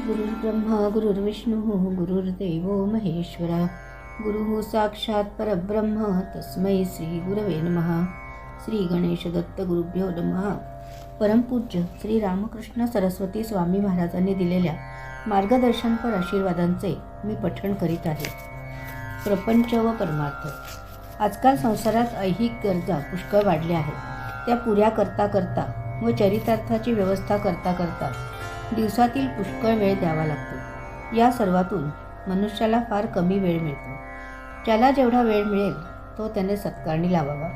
गुरुर्ब्रह्मा गुरुर्विष्णू गुरुर्देव महेश्वरा गुरु साक्षात परब्रह्म तस्मै श्री गुरवे नमः. श्री गणेश दत्त गुरुभ्यो नमः. परमपूज्य श्री रामकृष्ण सरस्वती स्वामी महाराजांनी दिलेल्या मार्गदर्शनपर आशीर्वादांचे मी पठण करीत आहे. प्रपंच व परमार्थ. आजकाल संसारात ऐहिक गरजा पुष्कळ वाढल्या आहेत. त्या पुऱ्या करता करता व चरितार्थाची व्यवस्था करता करता दिवसातील पुष्कळ वेळ द्यावा लागतो. या सर्वातून मनुष्याला फार कमी वेळ मिळतो. ज्याला जेवढा वेळ मिळेल तो त्याने सत्कारणी लावावा.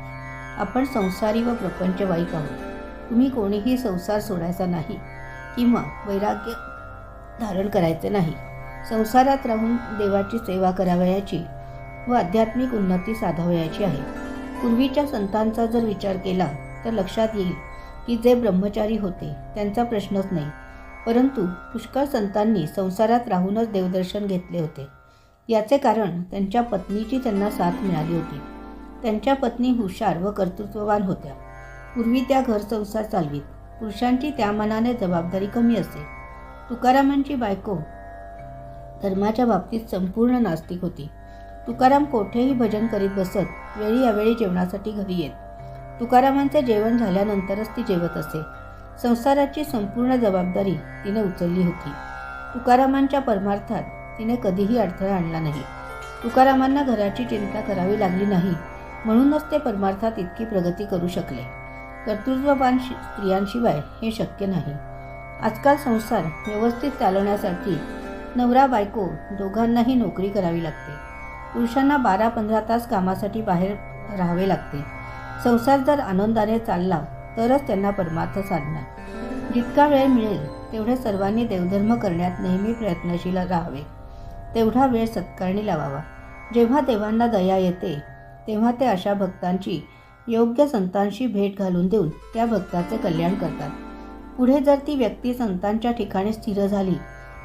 आपण संसारी व प्रपंचवाईक आहोत. तुम्ही कोणीही संसार सोडायचा नाही किंवा वैराग्य धारण करायचे नाही. संसारात राहून देवाची सेवा करावयाची व आध्यात्मिक उन्नती साधावयाची आहे. पूर्वीच्या संतांचा जर विचार केला तर लक्षात येईल की जे ब्रह्मचारी होते त्यांचा प्रश्नच नाही, परंतु पुष्कळ संतांनी संसारात राहूनच देवदर्शन घेतले होते. याचे कारण त्यांच्या पत्नीची त्यांना साथ मिळाली होती. त्यांच्या पत्नी हुशार व कर्तृत्ववान होत्या. पूर्वी त्या घर संसार चालवीत. पुरुषांची त्या मानाने जबाबदारी कमी असे. तुकारामांची बायको धर्माच्या बाबतीत संपूर्ण नास्तिक होती. तुकाराम कोठेही भजन करीत बसत, वेळी अवेळी जेवणासाठी घरी येत. तुकारामांचे जेवण झाल्यानंतरच ती जेवत असे. संसाराची संपूर्ण जबाबदारी तिने उचलली होती. तुकारामांच्या परमार्थात तिने कधीही अडथळा आणला नाही. तुकारामांना घराची चिंता करावी लागली नाही, म्हणूनच ते परमार्थात इतकी प्रगती करू शकले. कर्तृत्ववान स्त्रियांशिवाय हे शक्य नाही. आजकाल संसार व्यवस्थित चालवण्यासाठी नवरा बायको दोघांनाही नोकरी करावी लागते. पुरुषांना 12-15 तास कामासाठी बाहेर राहावे लागते. संसार जर आनंदाने चालला तरच त्यांना परमार्थ साधणार. जितका वेळ मिळेल तेवढे सर्वांनी देवधर्म करण्यात नेहमी प्रयत्नशील राहावे. तेवढा वेळ सत्कारणी लावावा. जेव्हा देवांना दया येते तेव्हा ते अशा भक्तांची योग्य संतांशी भेट घालून देऊन त्या भक्ताचे कल्याण करतात. पुढे जर ती व्यक्ती संतांच्या ठिकाणी स्थिर झाली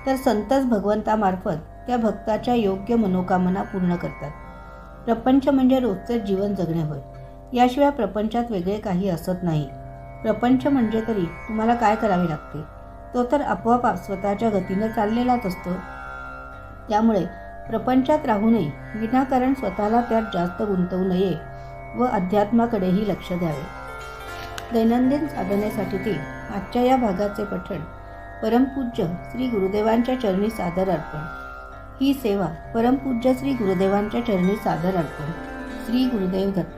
तर संतच भगवंतामार्फत त्या भक्ताच्या योग्य मनोकामना पूर्ण करतात. प्रपंच म्हणजे रोजचे जीवन जगणे होय. याशिवाय प्रपंचात वेगळे काही असत नाही. प्रपंच म्हणजे तरी तुम्हाला काय करावे लागते, तो तर आपोआप स्वतःच्या गतीने चाललेलाच असतो. त्यामुळे प्रपंचात राहूनही विनाकारण स्वतःला त्यात जास्त गुंतवू नये व अध्यात्माकडेही लक्ष द्यावे. दैनंदिन साधनेसाठीतील आजच्या या भागाचे पठण परमपूज्य श्री गुरुदेवांच्या चरणी सादर अर्पण. ही सेवा परमपूज्य श्री गुरुदेवांच्या चरणी सादर अर्पण. श्री गुरुदेव दत्त.